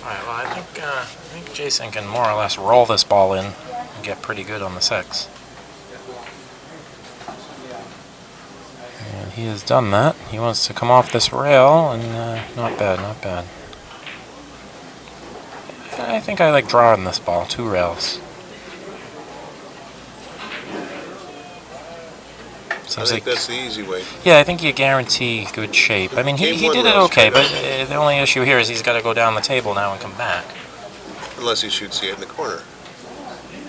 Alright, well, I think Jason can more or less roll this ball in and get pretty good on the 6. And he has done that. He wants to come off this rail, and not bad, not bad. I think I like drawing this ball, 2 rails. I think that's the easy way. Yeah, I think you guarantee good shape. I mean, he did it okay, but the only issue here is he's got to go down the table now and come back. Unless he shoots the 8 in the corner.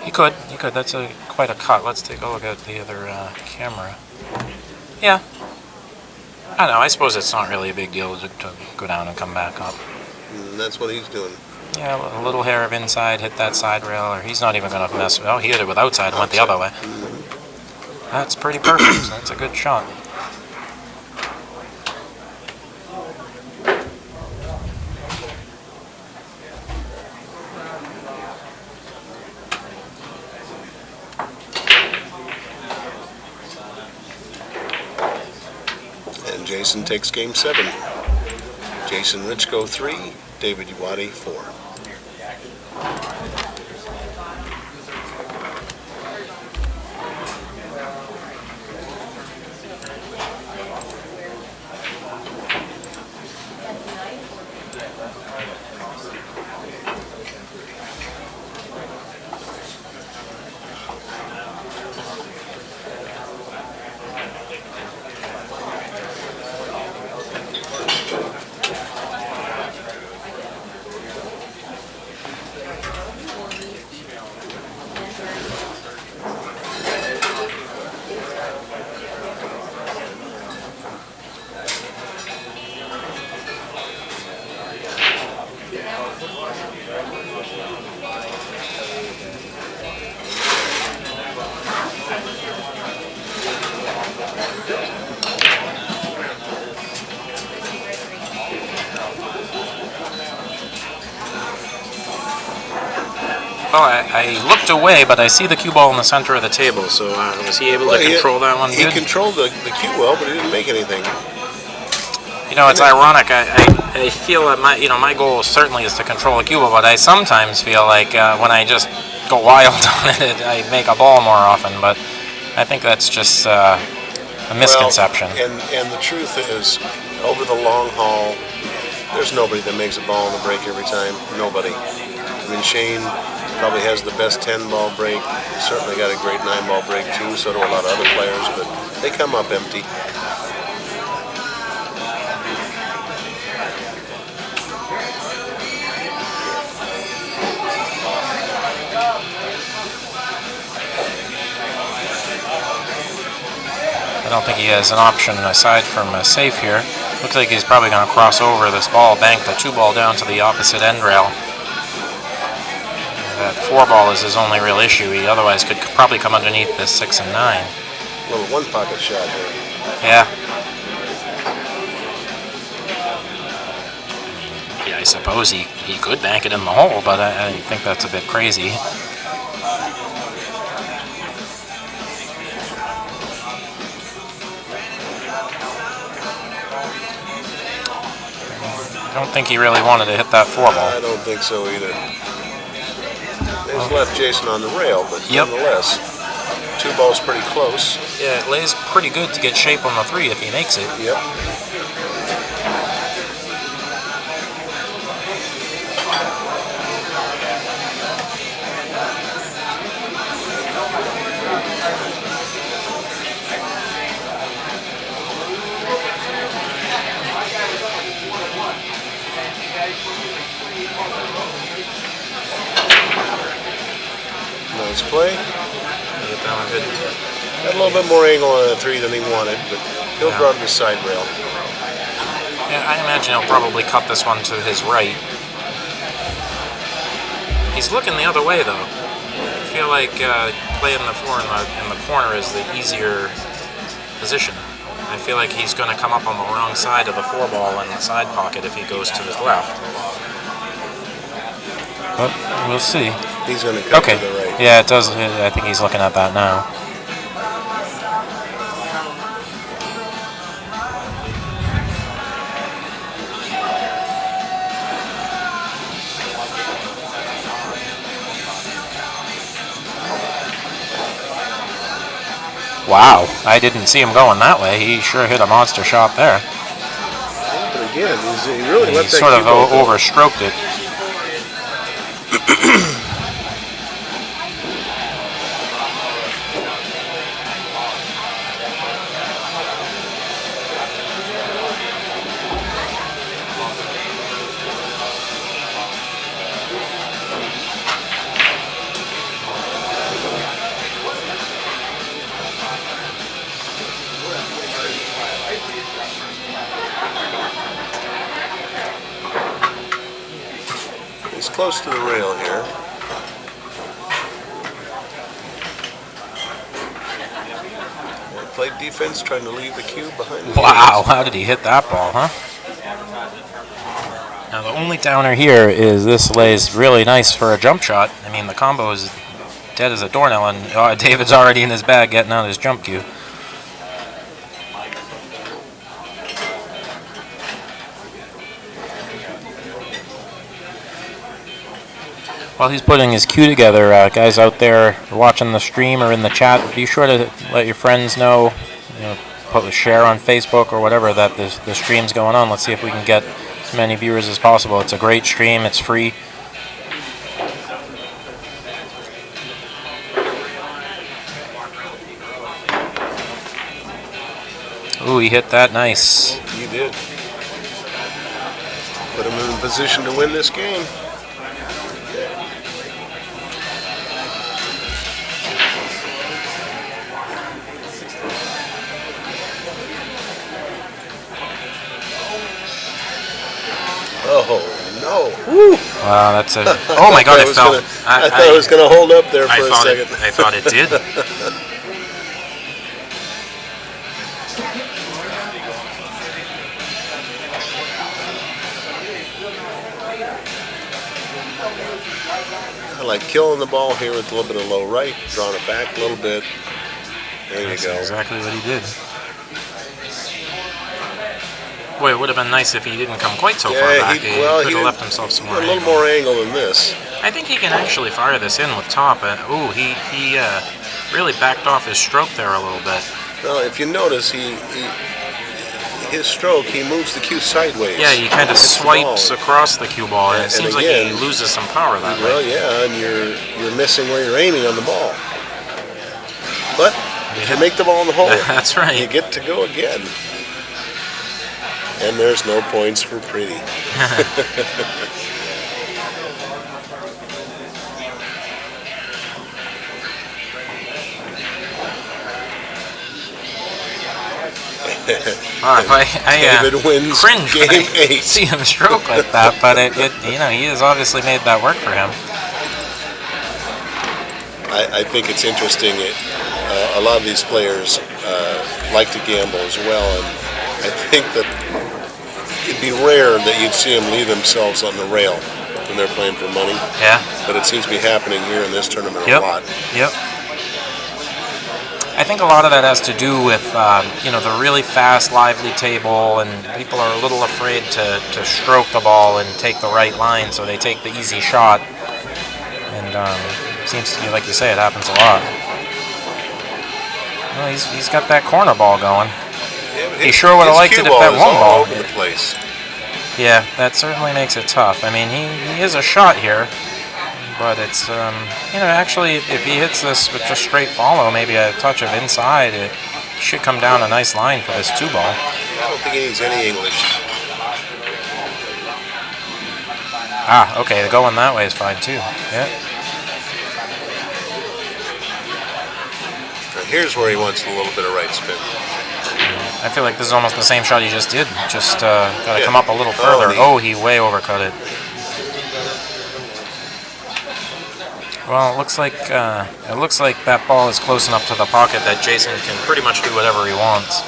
He could. That's quite a cut. Let's take a look at the other camera. Yeah. I don't know. I suppose it's not really a big deal to go down and come back up. And that's what he's doing. Yeah, a little hair of inside, hit that side rail, or he's not even going to mess with it. Oh, he hit it with outside and went the other way. That's pretty perfect. That's a good shot. And Jason takes game 7. Jason Richco 3, David Uwate 4. Well, I looked away, but I see the cue ball in the center of the table, so was he able to control that one good? He controlled the cue well, but he didn't make anything. You know, it's ironic. I feel that my goal certainly is to control the cue ball, but I sometimes feel like when I just go wild on it, I make a ball more often, but I think that's just a misconception. Well, and the truth is, over the long haul, there's nobody that makes a ball in the break every time. Nobody. I mean, Shane probably has the best 10-ball break. He's certainly got a great 9-ball break too, so do a lot of other players, but they come up empty. I don't think he has an option aside from a safe here. Looks like he's probably going to cross over this ball, bank the 2-ball down to the opposite end rail. That 4-ball is his only real issue. He otherwise could probably come underneath this 6 and 9. A little one-pocket shot here. Yeah. Yeah, I suppose he could bank it in the hole, but I think that's a bit crazy. I don't think he really wanted to hit that 4-ball. I don't think so either. He's left Jason on the rail, but nonetheless, 2-ball's pretty close. Yeah, it lays pretty good to get shape on the 3 if he makes it. Yep. Nice play. Got a little bit more angle on the 3 than he wanted, but he'll draw to the side rail. Yeah, I imagine he'll probably cut this one to his right. He's looking the other way, though. I feel like playing the 4 in the corner is the easier position. I feel like he's going to come up on the wrong side of the 4-ball in the side pocket if he goes to his left. But we'll see. He's going to cut to the right. Yeah, it does. I think he's looking at that now. Wow, I didn't see him going that way. He sure hit a monster shot there. But again, he really let that sort of cue ball go. overstroked it. He's close to the rail here. And played defense, trying to leave the cue behind the Wow, how did he hit that ball, huh? Now the only downer here is this lays really nice for a jump shot. I mean, the combo is dead as a doornail, and David's already in his bag getting out his jump cue. While he's putting his cue together, guys out there watching the stream or in the chat, be sure to let your friends know, put a share on Facebook or whatever that the stream's going on. Let's see if we can get as many viewers as possible. It's a great stream. It's free. Ooh, he hit that nice. He did. Put him in position to win this game. Oh, no. Woo. Wow, that's a... Oh, my God, it fell. I thought it was going to hold up there for a second. I thought it did. I like killing the ball here with a little bit of low right, drawing it back a little bit. There you go. That's exactly what he did. Boy, it would have been nice if he didn't come quite so far back. He could have left himself some more angle. A little more angle than this. I think he can actually fire this in with top. Ooh, he really backed off his stroke there a little bit. Well, if you notice, his stroke, he moves the cue sideways. Yeah, he kind of swipes across the cue ball, and it seems like he loses some power that way. Well, yeah, and you're missing where you're aiming on the ball. But if you make the ball in the hole, that's right. You get to go again. And there's no points for Pretty. David wins cringe game when I 8. see him stroke like that, but he has obviously made that work for him. I think it's interesting. A lot of these players like to gamble as well, and I think that it'd be rare that you'd see them leave themselves on the rail when they're playing for money. Yeah. But it seems to be happening here in this tournament a lot. Yep. I think a lot of that has to do with the really fast, lively table, and people are a little afraid to stroke the ball and take the right line, so they take the easy shot. And seems to be, like you say, it happens a lot. Well, he's got that corner ball going. Yeah, he sure would have liked it if that one ball. All over the place. Yeah, that certainly makes it tough. I mean, he is a shot here. But it's, actually, if he hits this with just straight follow, maybe a touch of inside, it should come down a nice line for this 2-ball. I don't think he needs any English. Ah, okay, going that way is fine, too. Yeah. Now here's where he wants a little bit of right spin. I feel like this is almost the same shot he just did. Just got to come up a little further. Oh, he way overcut it. Well, it looks like that ball is close enough to the pocket that Jason can pretty much do whatever he wants.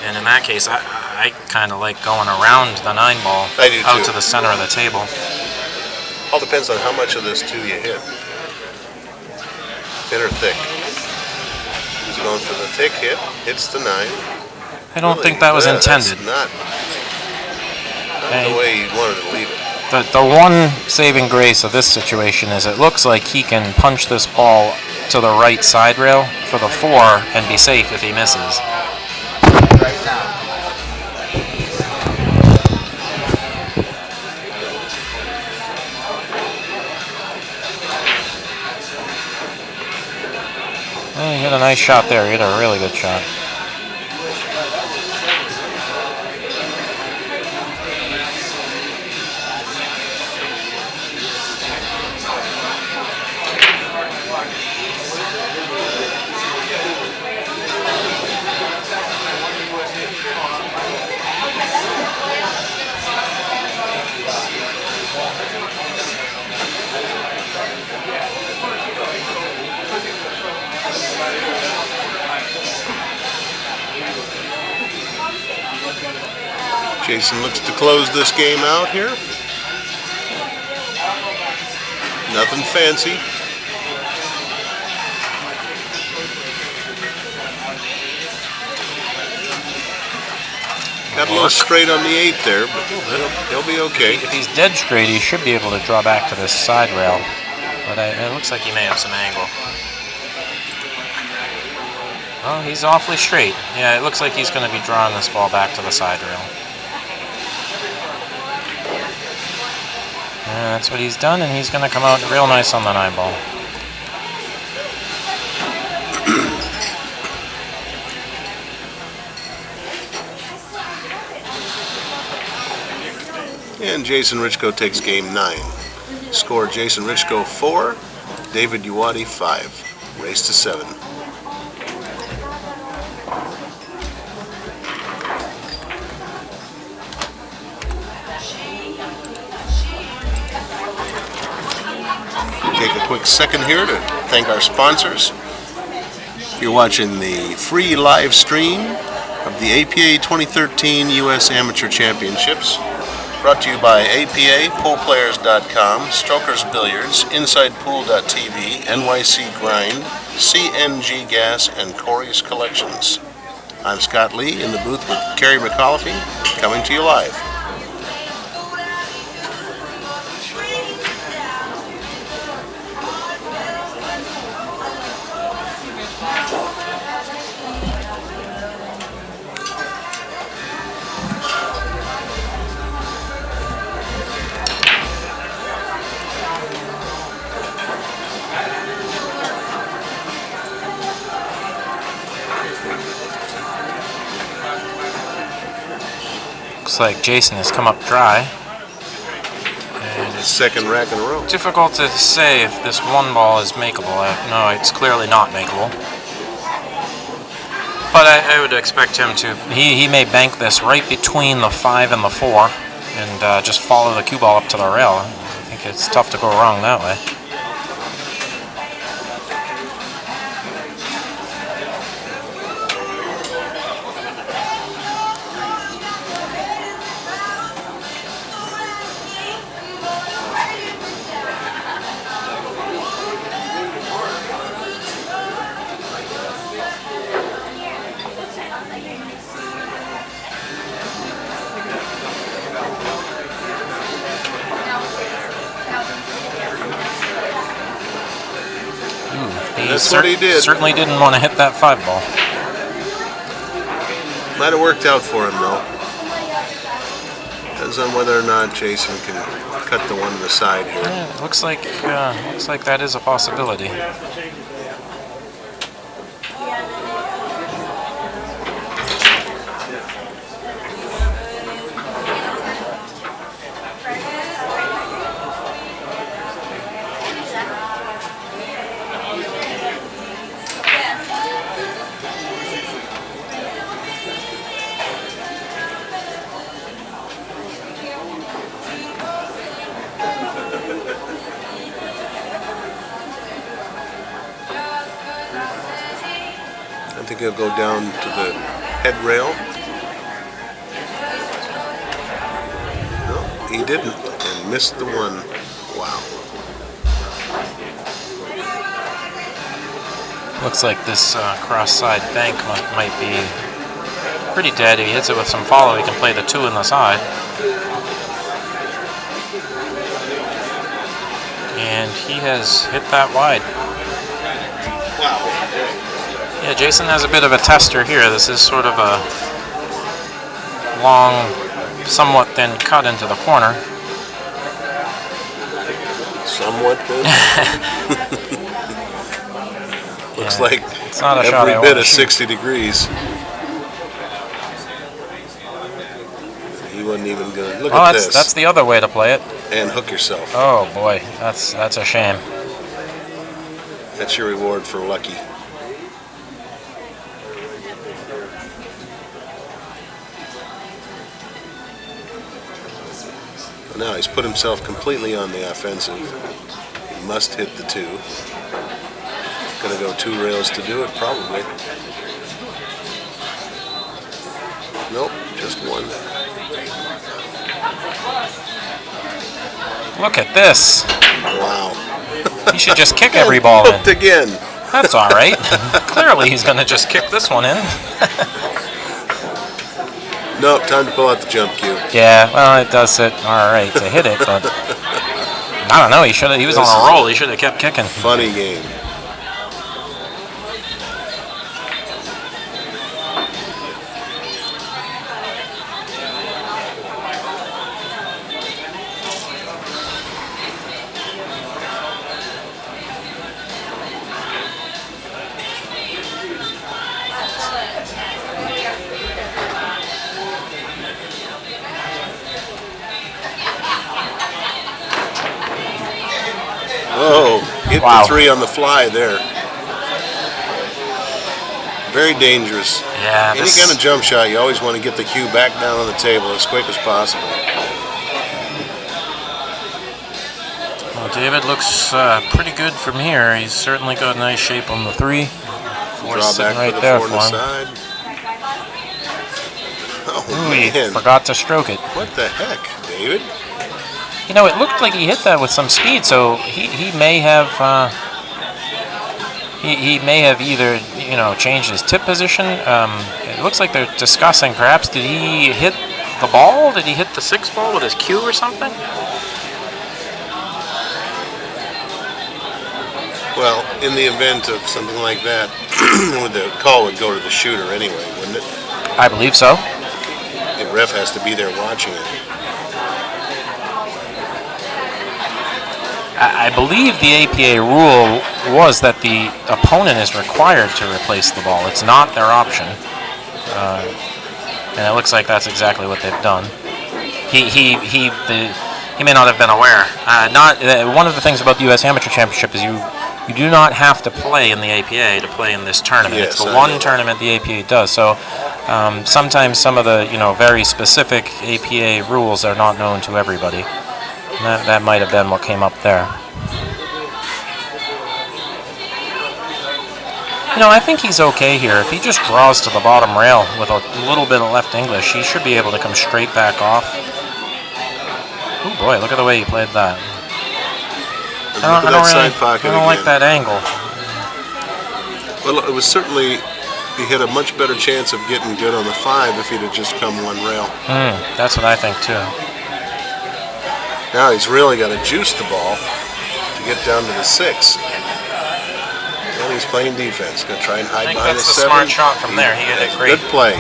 And in that case, I kind of like going around the 9-ball out to the center of the table. All depends on how much of this 2 you hit. Thin or thick. He's going for the thick hit. Hits the 9. I don't think that was intended. That's not the way he wanted to leave it. The one saving grace of this situation is it looks like he can punch this ball to the right side rail for the 4 and be safe if he misses. Right now. Well, he hit a nice shot there. He hit a really good shot. Jason looks to close this game out here. Nothing fancy. Got a little straight on the 8 there, but he'll be okay. If he's dead straight, he should be able to draw back to this side rail. But it looks like he may have some angle. Oh, he's awfully straight. Yeah, it looks like he's going to be drawing this ball back to the side rail. Yeah, that's what he's done, and he's going to come out real nice on the 9 ball. And Jason Richco takes game 9. Score Jason Richco 4, David Uwate 5. Race to 7. Take a quick second here to thank our sponsors. You're watching the free live stream of the APA 2013 U.S. Amateur Championships, brought to you by APA, PoolPlayers.com, Strokers Billiards, InsidePool.tv, NYC Grind, CNG Gas, and Corey's Collections. I'm Scott Lee in the booth with Kerry McAuliffe, coming to you live. Looks like Jason has come up dry. And it's Second rack in a row. difficult to say if this 1 ball is makeable. No, it's clearly not makeable. But I would expect him to. He may bank this right between the 5 and the 4 and just follow the cue ball up to the rail. I think it's tough to go wrong that way. That's what he did. Certainly didn't want to hit that 5 ball. Might have worked out for him, though. Depends on whether or not Jason can cut the one to the side here. Yeah, it looks like that is a possibility. I think he'll go down to the head rail. No, he didn't, and missed the 1. Wow. Looks like this cross-side bank might be pretty dead. If he hits it with some follow, he can play the 2 in the side. and he has hit that wide. Wow. Yeah, Jason has a bit of a tester here. This is sort of a long, somewhat thin cut into the corner. Somewhat good. Looks Yeah, like it's not a shot I every wanna bit of shoot. 60 degrees. He wasn't even going to look at this. That's the other way to play it. And hook yourself. Oh boy, that's a shame. That's your reward for lucky. Now he's put himself completely on the offensive. He must hit the 2. Going to go 2 rails to do it, probably. Nope, just 1. Look at this. Wow. He should just kick every ball in. Hooked again. That's all right. Clearly he's going to just kick this one in. Nope, time to pull out the jump cue. Yeah, well, it does it all right to hit it, but I don't know. He was on a roll. He should have kept kicking. Funny game. Oh, hit Wow. the 3 on the fly there. Very dangerous. Yeah, Any kind of jump shot, you always want to get the cue back down on the table as quick as possible. Well, David looks pretty good from here. He's certainly got nice shape on the 3. 4 Draw sitting back right for the there 4 for on the him. side. Oh, Ooh, he man. forgot to stroke it. What the heck, David? You know, it looked like he hit that with some speed, so he may have he may have either changed his tip position. It looks like they're discussing perhaps did he hit the ball? Did he hit the 6 ball with his cue or something? Well, in the event of something like that, the call would go to the shooter anyway, wouldn't it? I believe so. The ref has to be there watching it. I believe the APA rule was that the opponent is required to replace the ball. It's not their option. And it looks like that's exactly what they've done. He may not have been aware. One of the things about the U.S. Amateur Championship is you do not have to play in the APA to play in this tournament. Yes, it's the I one know. tournament the APA does. So sometimes some of the very specific APA rules are not known to everybody. That might have been what came up there. I think he's okay here. If he just draws to the bottom rail with a little bit of left English, he should be able to come straight back off. Oh boy, look at the way he played that. And look at that side pocket I don't like again. that angle. Well, it was certainly, he had a much better chance of getting good on the 5 if he'd have just come 1 rail. That's what I think too. Now he's really got to juice the ball to get down to the 6. And he's playing defense. Going to try and hide I think behind that's the the 7. smart shot from there. He hit it great. Good play.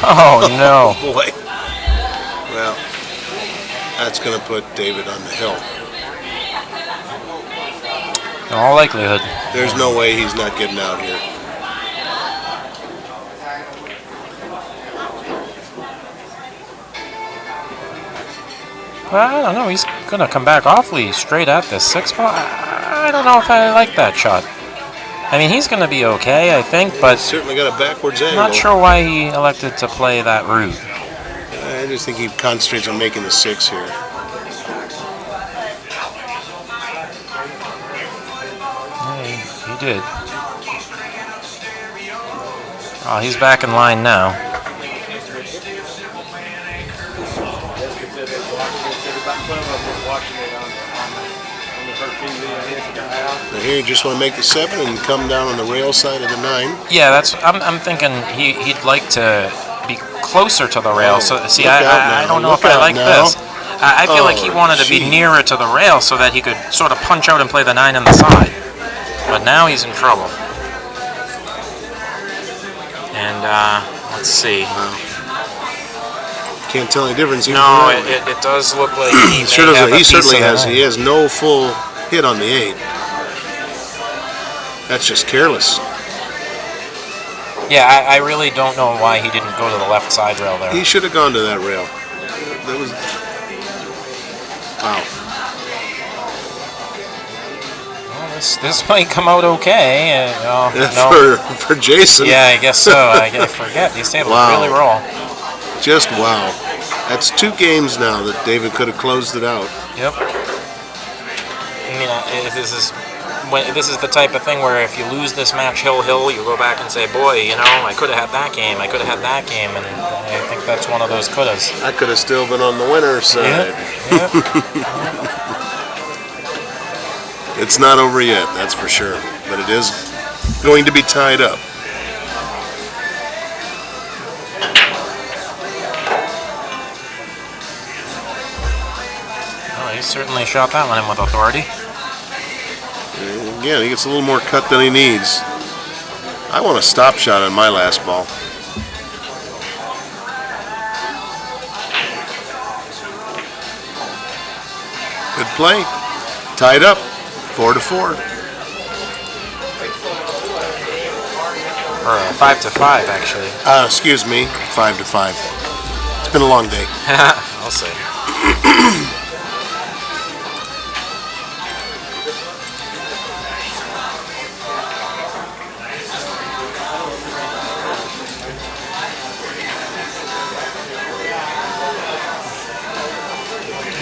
Oh no. Boy. Well, that's going to put David on the hill. In all likelihood. There's no way he's not getting out here. Well, I don't know. He's going to come back awfully straight at this 6 ball. I don't know if I like that shot. I mean, he's going to be okay, I think, but Certainly got a backwards angle. not sure why he elected to play that route. I just think he concentrates on making the 6 here. Yeah, he did. Oh, he's back in line now. Now here you just want to make the 7 and come down on the rail side of the 9. Yeah, that's. I'm thinking he'd like to be closer to the rail. So see, I don't know if I like this. I feel like he wanted to be nearer to the rail so that he could sort of punch out and play the 9 on the side. But now he's in trouble. And let's see. Can't tell any difference. No, it does look like he sure may have doesn't. a He certainly piece of has. the He has no full hit on the 8. That's just careless. Yeah, I really don't know why he didn't go to the left side rail there. He should have gone to that rail. That was wow. Well, this might come out okay. No. For Jason. Yeah, I guess so. I forget these tables really roll. Just wow. That's 2 games now that David could have closed it out. Yep. I mean, this is the type of thing where if you lose this match hill, you go back and say, boy, you know, I could have had that game. I could have had that game, and I think that's one of those couldas. I could have still been on the winner's side. Yep. It's not over yet, that's for sure. But it is going to be tied up. Well, he certainly shot that one in with authority. Again, he gets a little more cut than he needs. I want a stop shot on my last ball. Good play. Tied up. 4-4. Or 5-5, actually. Excuse me. 5-5. It's been a long day. I'll say.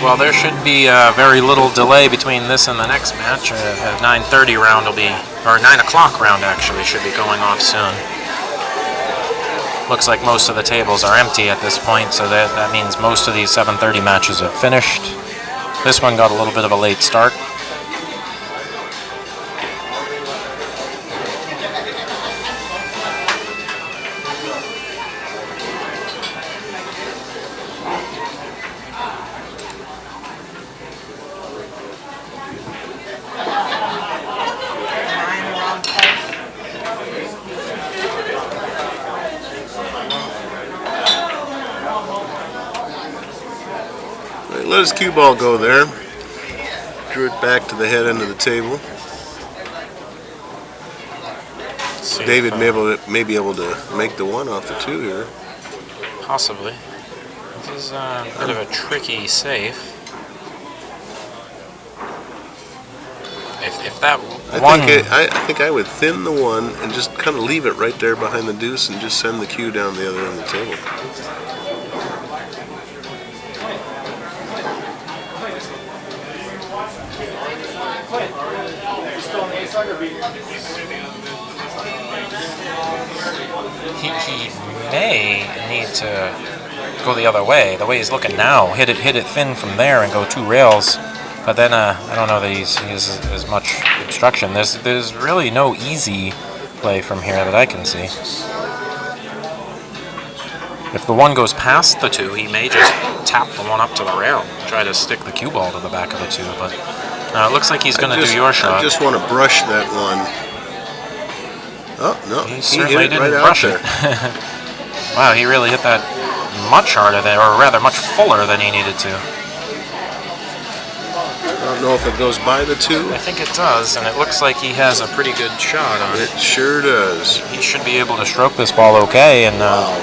Well, there should be very little delay between this and the next match. The 9:30 round will be, or 9 o'clock round actually, should be going off soon. Looks like most of the tables are empty at this point, so that means most of these 7:30 matches have finished. This one got a little bit of a late start. Let his cue ball go there. Drew it back to the head end of the table. David may be able to make the 1 off the 2 here. Possibly. This is a bit of a tricky safe. If that one... I think I would thin the 1 and just kind of leave it right there behind the deuce and just send the cue down the other end of the table. He may need to go the other way. The way he's looking now, hit it thin from there and go 2 rails. But then I don't know that he has as much obstruction. There's really no easy play from here that I can see. If the 1 goes past the 2, he may just tap the 1 up to the rail, try to stick the cue ball to the back of the 2. But it looks like he's going to do your shot. I just want to brush that 1. Oh, no, he certainly hit it didn't right brush out it. Wow, he really hit that much harder than, or rather much fuller than he needed to. I don't know if it goes by the 2. I think it does, and it looks like he has a pretty good shot on it. It sure does. He should be able to stroke this ball okay. And wow.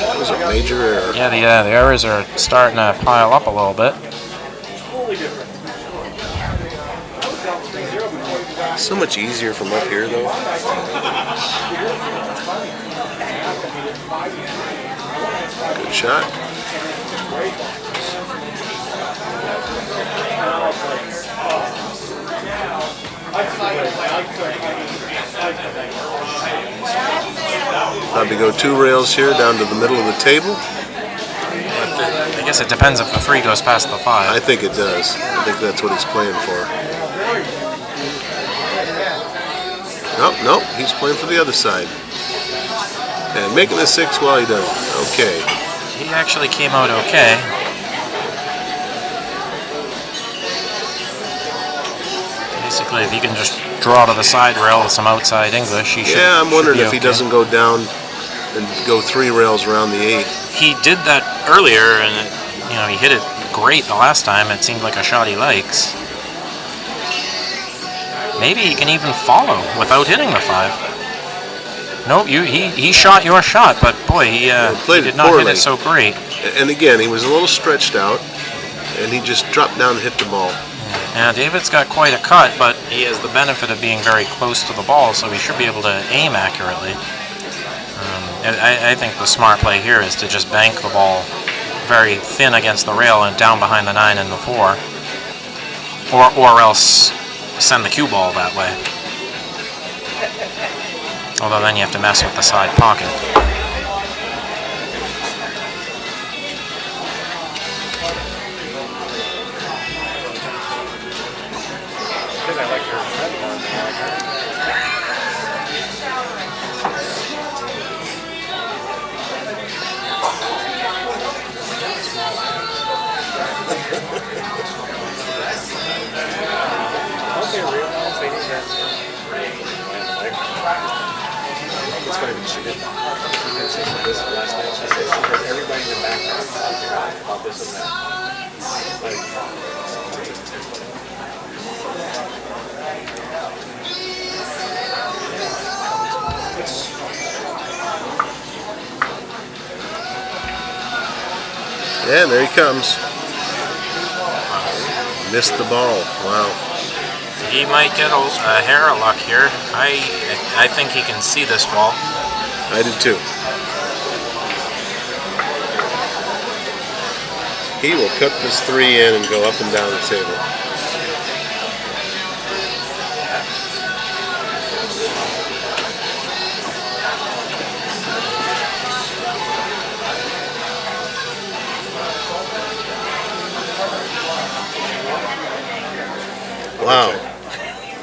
That was a major error. Yeah, the errors are starting to pile up a little bit. So much easier from up here, though. Good shot. Probably go 2 rails here down to the middle of the table. I guess it depends if the 3 goes past the 5. I think it does. I think that's what he's playing for. Nope, nope, he's playing for the other side. And making a 6 while he does it. Okay. He actually came out okay. Basically, if he can just draw to the side rail with some outside English, he should. Yeah, I'm wondering if okay. he doesn't go down and go 3 rails around the 8. He did that earlier, and he hit it great the last time. It seemed like a shot he likes. Maybe he can even follow without hitting the 5. Nope, he shot your shot, but boy, he did not hit it so great. And again, he was a little stretched out, and he just dropped down and hit the ball. Now, David's got quite a cut, but he has the benefit of being very close to the ball, so he should be able to aim accurately. I think the smart play here is to just bank the ball very thin against the rail and down behind the 9 and the 4, or else send the cue ball that way. Although then you have to mess with the side pocket. Yeah, and there he comes. Missed the ball. Wow. He might get a hair of luck here. I think he can see this ball. I do too. He will cut this 3 in and go up and down the table. Wow.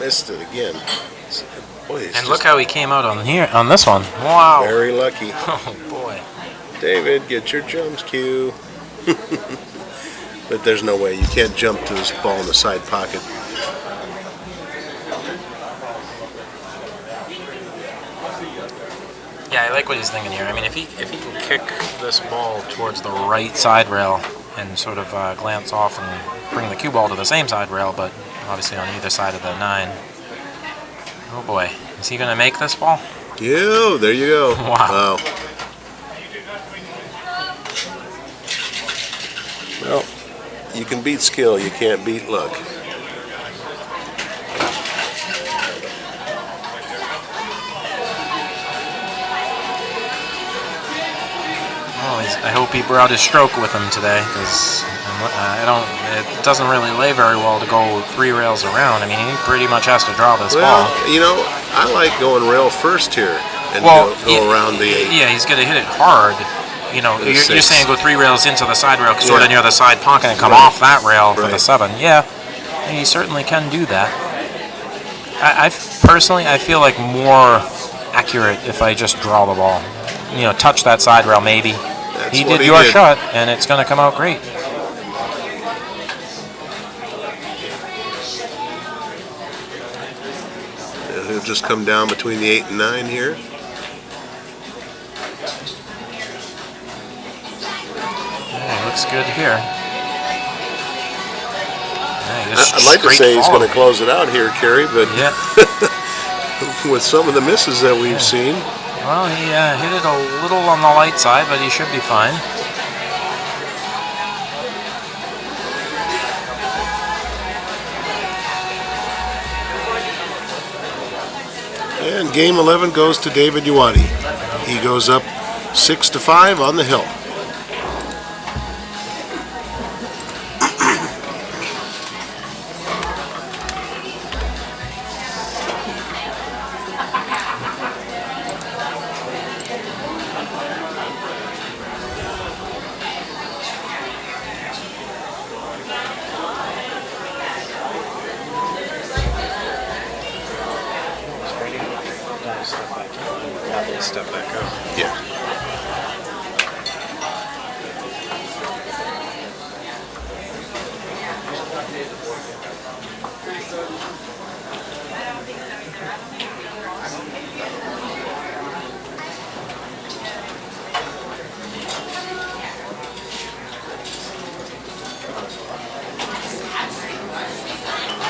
Missed it again. Boy, And look how he came out on this one. Wow. Very lucky. Oh boy. David, get your jumps cue. But there's no way. You can't jump to this ball in the side pocket. Yeah, I like what he's thinking here. I mean, if he can kick this ball towards the right side rail and sort of glance off and bring the cue ball to the same side rail, but obviously on either side of the 9. Oh boy, is he going to make this ball? Yeah, there you go. Wow. Well, you can beat skill, you can't beat luck. Well, I hope he brought his stroke with him today, because it doesn't really lay very well to go 3 rails around. I mean, he pretty much has to draw this ball. Well, I like going rail first here and go around the 8. Yeah, he's going to hit it hard. You're saying go 3 rails into the side rail, sort of near the side pocket, and come off that rail for the 7. Yeah, he certainly can do that. I personally, I feel like more accurate if I just draw the ball. Touch that side rail maybe. He did your shot, and it's going to come out great. He'll just come down between the 8 and 9 here. Yeah, looks good here. I'd like to say he's going to close it out here, Kerry, but with some of the misses that we've seen. Well, he hit it a little on the light side, but he should be fine. And game 11 goes to David Uwate. He goes up 6-5 on the hill. step back up. Yeah.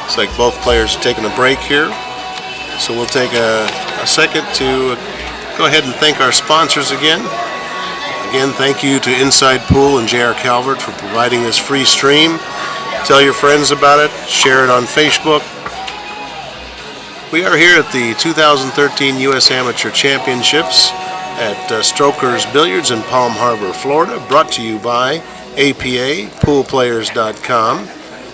Looks like both players are taking a break here. So we'll take a second to go ahead and thank our sponsors again. Again, thank you to Inside Pool and J.R. Calvert for providing this free stream. Tell your friends about it. Share it on Facebook. We are here at the 2013 U.S. Amateur Championships at Strokers Billiards in Palm Harbor, Florida. Brought to you by APA, poolplayers.com,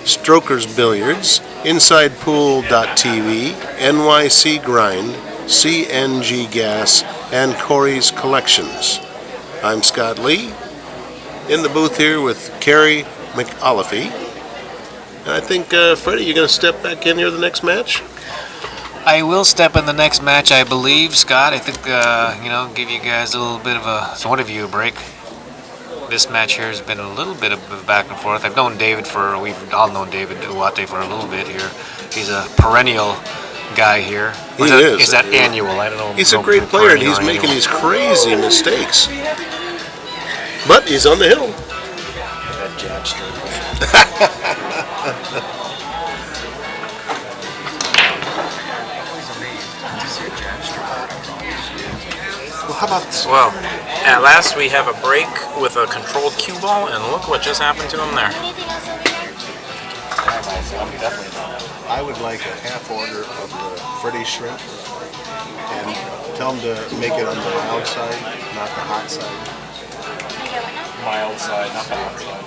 Strokers Billiards, InsidePool.tv, NYC Grind, CNG Gas, and Corey's Collections. I'm Scott Lee, in the booth here with Kerry McAuliffe. And I think, Freddie, you're going to step back in here the next match? I will step in the next match, I believe, Scott. I think, give you guys a little bit of one of you a break. This match here has been a little bit of back and forth. We've all known David Uwate for a little bit here. He's a perennial guy here. Is that annual? I don't know. He's a great player, and he's making these crazy mistakes. But he's on the hill. That jab straight. Well, how about this? Well, at last we have a break with a controlled cue ball, and look what just happened to him there. I would like a half order of the Freddie shrimp, and tell him to make it on the mild side, not the hot side. Mild side, not the hot side.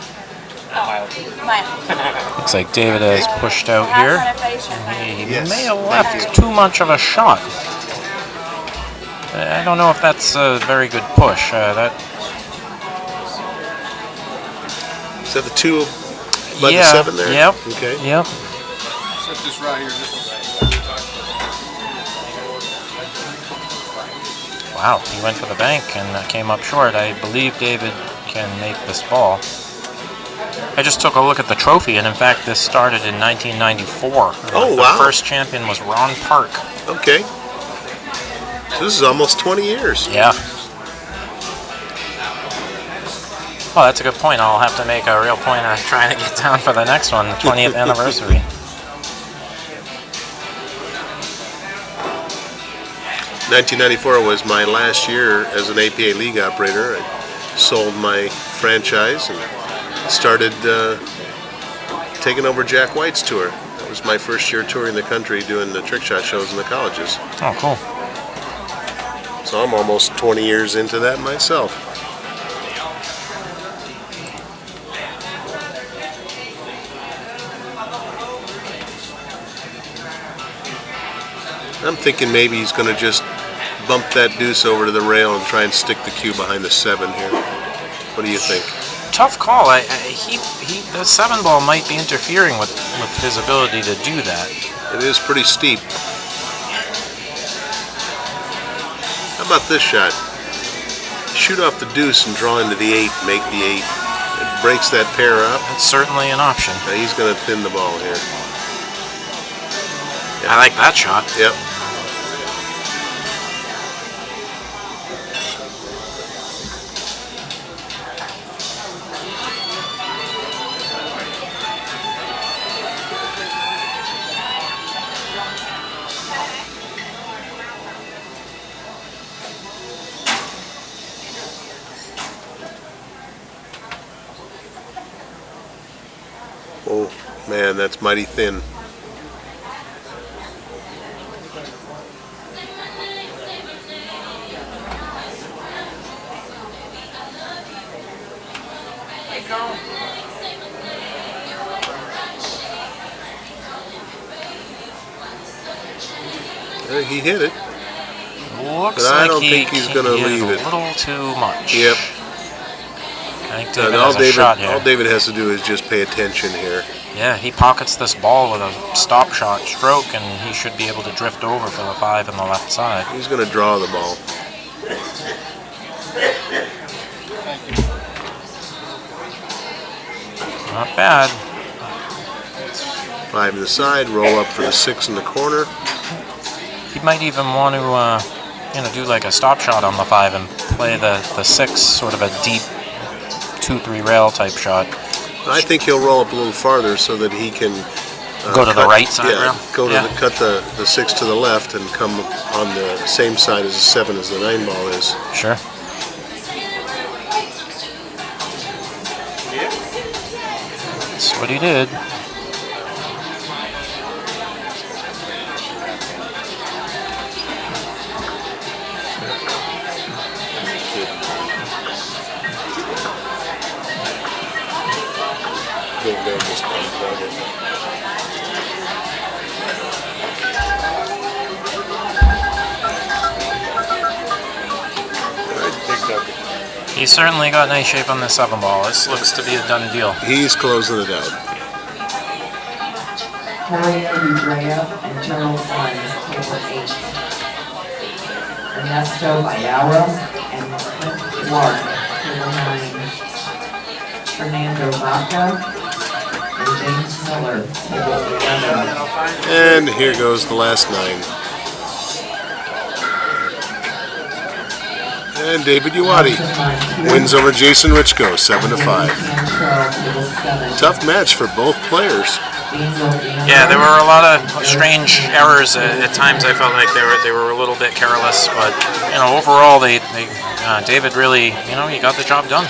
Mild. Looks like David has pushed out here. He may have left too much of a shot. I don't know if that's a very good push. Is that the 2 by the 7 there? Yep. Okay. Yep. Set this right here. Wow, he went for the bank and came up short. I believe David can make this ball. I just took a look at the trophy, and in fact, this started in 1994. Oh, wow. The first champion was Ron Park. Okay. So this is almost 20 years. Yeah. Well, that's a good point. I'll have to make a real point of trying to get down for the next one, the 20th anniversary. 1994 was my last year as an APA league operator. I sold my franchise and started taking over Jack White's tour. That was my first year touring the country doing the trick shot shows in the colleges. Oh, cool. So I'm almost 20 years into that myself. I'm thinking maybe he's going to just bump that deuce over to the rail and try and stick the cue behind the 7 here. What do you think? Tough call. The 7 ball might be interfering with his ability to do that. It is pretty steep. How about this shot? Shoot off the deuce and draw into the 8, make the 8. It breaks that pair up. It's certainly an option. Now he's going to thin the ball here. I like that shot. Yep. Oh, man, that's mighty thin. He hit it. Looks But I like don't think he's going to leave it. A little too much. Yep. I think David has a shot here. All David has to do is just pay attention here. Yeah, he pockets this ball with a stop shot stroke, and he should be able to drift over for the 5 on the left side. He's going to draw the ball. Not bad. 5 to the side, roll up for the 6 in the corner. He might even want to, do like a stop shot on the 5 and play the 6, sort of a deep 2-3 rail type shot. I think he'll roll up a little farther so that he can Go to the right side rail? Go to cut the 6 to the left and come on the same side as the 7 as the 9 ball is. Sure. That's what he did. He certainly got nice shape on the 7 ball. This looks to be a done deal. He's closing it out. Maria Udrea and Charles Lyons, table 8. Ernesto Ayala and Cliff Clark, table 9. Fernando Vaca and James Miller, table 11. And here goes the last 9. And David Uwate wins over Jason Richco, 7-5. Tough match for both players. Yeah, there were a lot of strange errors. At times I felt like they were a little bit careless, but overall David really, he got the job done.